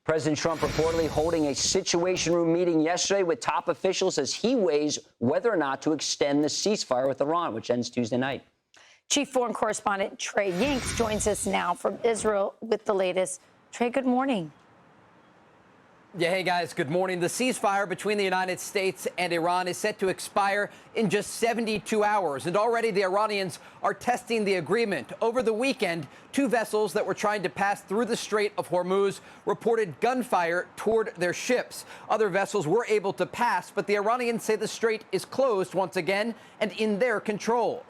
President Trump reportedly holding a Situation Room meeting yesterday with top officials as he weighs whether or not to extend the ceasefire with Iran, which ends Tuesday night. Chief foreign correspondent Trey Yingst joins us now from Israel with the latest. Trey, good morning. Yeah, hey guys, good morning. The ceasefire between the United States and Iran is set to expire in just 72 hours. And already the Iranians are testing the agreement. Over the weekend, two vessels that were trying to pass through the Strait of Hormuz reported gunfire toward their ships. Other vessels were able to pass, but the Iranians say the strait is closed once again and in their control.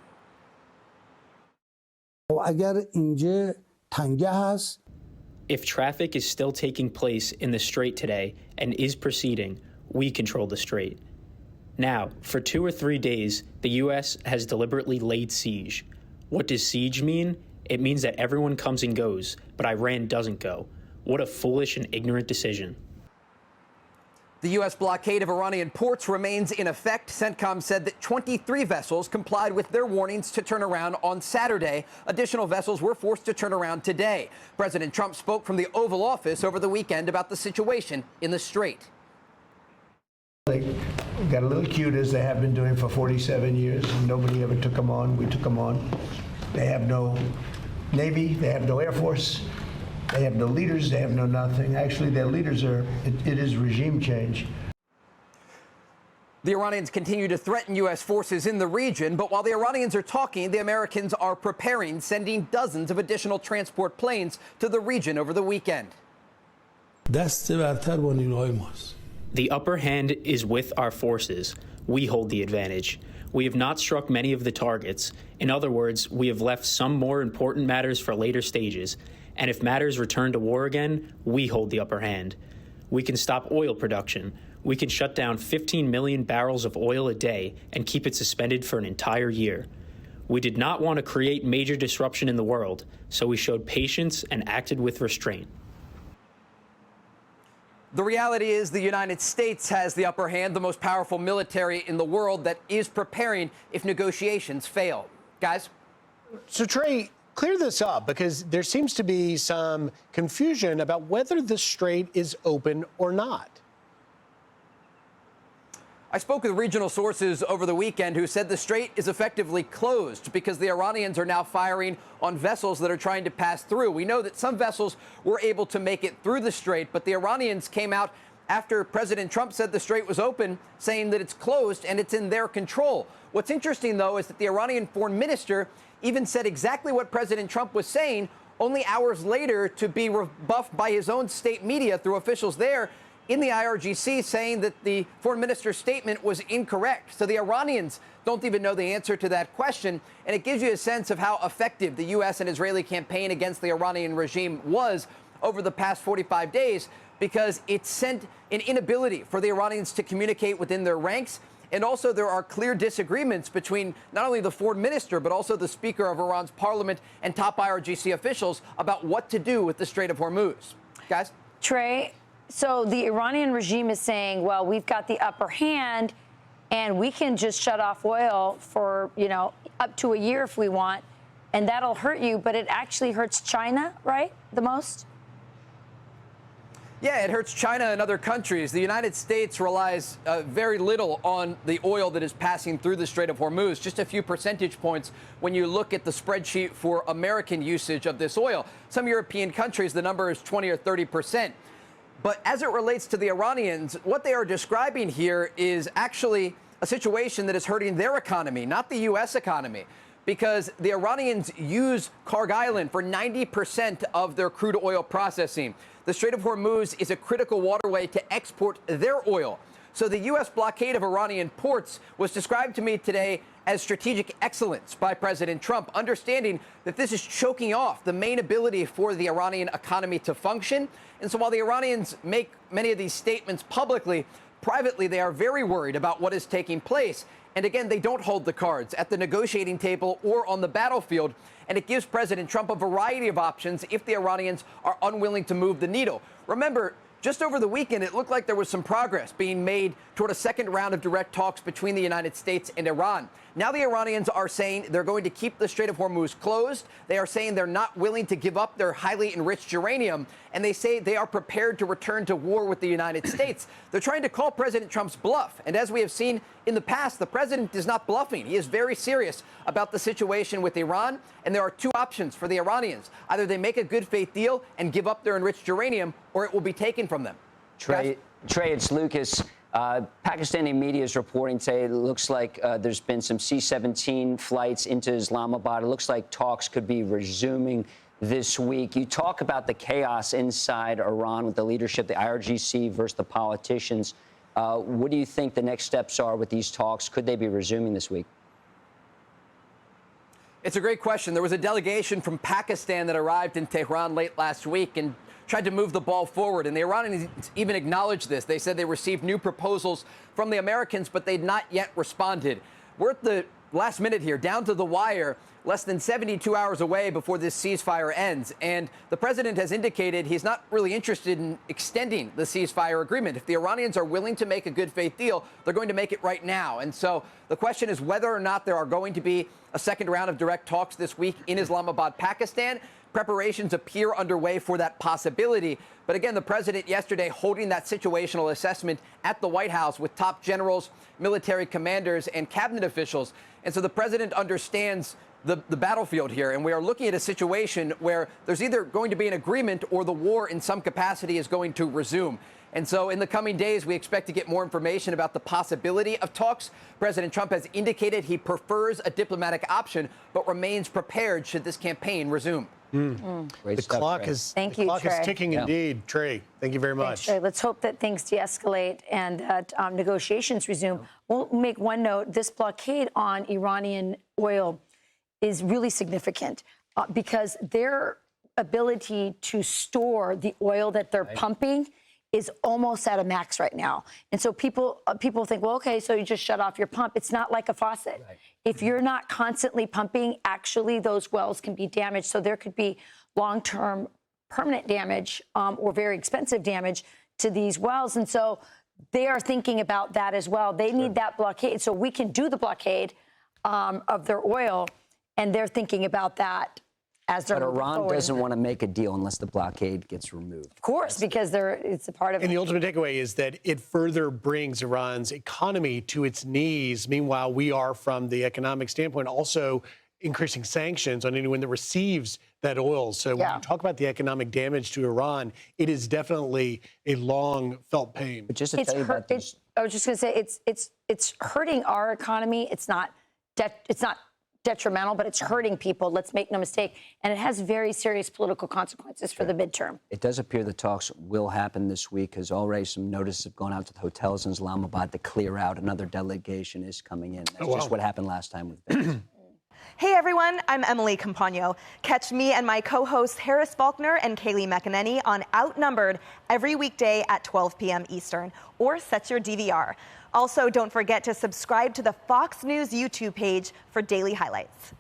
If traffic is still taking place in the strait today and is proceeding, we control the strait. Now, for 2 or 3 days, the U.S. has deliberately laid siege. What does siege mean? It means that everyone comes and goes, but Iran doesn't go. What a foolish and ignorant decision. The U.S. blockade of Iranian ports remains in effect. CENTCOM said that 23 vessels complied with their warnings to turn around on Saturday. Additional vessels were forced to turn around today. President Trump spoke from the Oval Office over the weekend about the situation in the strait. They got a little cute, as they have been doing for 47 years. Nobody ever took them on. We took them on. They have no Navy. They have no Air Force. They have no leaders, they have no nothing. Actually, their leaders are, it is regime change. The Iranians continue to threaten U.S. forces in the region, but while the Iranians are talking, the Americans are preparing, sending dozens of additional transport planes to the region over the weekend. The upper hand is with our forces. We hold the advantage. We have not struck many of the targets. In other words, we have left some more important matters for later stages. And if matters return to war again, we hold the upper hand. We can stop oil production. We can shut down 15 million barrels of oil a day and keep it suspended for an entire year. We did not want to create major disruption in the world, so we showed patience and acted with restraint. The reality is the United States has the upper hand, the most powerful military in the world that is preparing if negotiations fail. Guys? So, Trey, clear this up, because there seems to be some confusion about whether the strait is open or not. I spoke with regional sources over the weekend who said the strait is effectively closed because the Iranians are now firing on vessels that are trying to pass through. We know that some vessels were able to make it through the strait, but the Iranians came out after President Trump said the strait was open, saying that it's closed and it's in their control. What's interesting, though, is that the Iranian foreign minister even said exactly what President Trump was saying only hours later to be rebuffed by his own state media through officials there in the IRGC, saying that the foreign minister's statement was incorrect. So the Iranians don't even know the answer to that question. And it gives you a sense of how effective the U.S. and Israeli campaign against the Iranian regime was over the past 45 days, because it sent an inability for the Iranians to communicate within their ranks. And also there are clear disagreements between not only the foreign minister, but also the Speaker of Iran's parliament and top IRGC officials about what to do with the Strait of Hormuz. Guys? Trey, so the Iranian regime is saying, well, we've got the upper hand and we can just shut off oil for, up to a year if we want, and that'll hurt you, but it actually hurts China, right, the most? Yeah, it hurts China and other countries. The United States relies very little on the oil that is passing through the Strait of Hormuz, just a few percentage points when you look at the spreadsheet for American usage of this oil. Some European countries, the number is 20 or 30%. But as it relates to the Iranians, what they are describing here is actually a situation that is hurting their economy, not the U.S. economy, because the Iranians use Karg Island for 90% of their crude oil processing. The Strait of Hormuz is a critical waterway to export their oil. So the U.S. blockade of Iranian ports was described to me today as strategic excellence by President Trump, understanding that this is choking off the main ability for the Iranian economy to function. And so while the Iranians make many of these statements publicly, privately they are very worried about what is taking place. And again, they don't hold the cards at the negotiating table or on the battlefield. And it gives President Trump a variety of options if the Iranians are unwilling to move the needle. Remember, just over the weekend, it looked like there was some progress being made toward a second round of direct talks between the United States and Iran. Now the Iranians are saying they're going to keep the Strait of Hormuz closed. They are saying they're not willing to give up their highly enriched uranium, and they say they are prepared to return to war with the United States. They're trying to call President Trump's bluff, and as we have seen in the past, the president is not bluffing. He is very serious about the situation with Iran, and there are two options for the Iranians. Either they make a good faith deal and give up their enriched uranium, or it will be taken from them. Trey, it's Lucas. Pakistani media is reporting today it looks like there's been some C-17 flights into Islamabad. It looks like talks could be resuming this week. You talk about the chaos inside Iran with the leadership, the IRGC versus the politicians. What do you think the next steps are with these talks? Could they be resuming this week? It's a great question. There was a delegation from Pakistan that arrived in Tehran late last week and tried to move the ball forward. And the Iranians even acknowledged this. They said they received new proposals from the Americans, but they'd not yet responded. We're at the last minute here, down to the wire, less than 72 hours away before this ceasefire ends. And the president has indicated he's not really interested in extending the ceasefire agreement. If the Iranians are willing to make a good faith deal, they're going to make it right now. And so the question is whether or not there are going to be a second round of direct talks this week in Islamabad, Pakistan. Preparations appear underway for that possibility. But again, the president yesterday holding that situational assessment at the White House with top generals, military commanders, and cabinet officials. And so the president understands the battlefield here. And we are looking at a situation where there's either going to be an agreement or the war in some capacity is going to resume. And so in the coming days, we expect to get more information about the possibility of talks. President Trump has indicated he prefers a diplomatic option, but remains prepared should this campaign resume. The clock is ticking indeed. Trey, thank you very much. Thanks, Trey. Let's hope that things de-escalate and that negotiations resume. We'll make one note. This blockade on Iranian oil is really significant because their ability to store the oil that they're pumping is almost at a max right now. And so people think, well, okay, so you just shut off your pump. It's not like a faucet. Right. If you're not constantly pumping, actually those wells can be damaged. So there could be long-term permanent damage or very expensive damage to these wells. And so they are thinking about that as well. They need that blockade. So we can do the blockade of their oil, and they're thinking about that. But Iran doesn't want to make a deal unless the blockade gets removed. Of course, because it's a part of it. And the ultimate takeaway is that it further brings Iran's economy to its knees. Meanwhile, we are, from the economic standpoint, also increasing sanctions on anyone that receives that oil. So when you talk about the economic damage to Iran, it is definitely a long felt pain. But just to tell you about this, I was just going to say it's hurting our economy. It's not detrimental, but it's hurting people. Let's make no mistake. And it has very serious political consequences for the midterm. It does appear the talks will happen this week because already some notices have gone out to the hotels in Islamabad to clear out. Another delegation is coming in. That's just what happened last time with Vegas. Hey everyone, I'm Emily Campagno. Catch me and my co-hosts Harris Faulkner and Kaylee McEnany on Outnumbered every weekday at 12 p.m. Eastern, or set your DVR. Also, don't forget to subscribe to the Fox News YouTube page for daily highlights.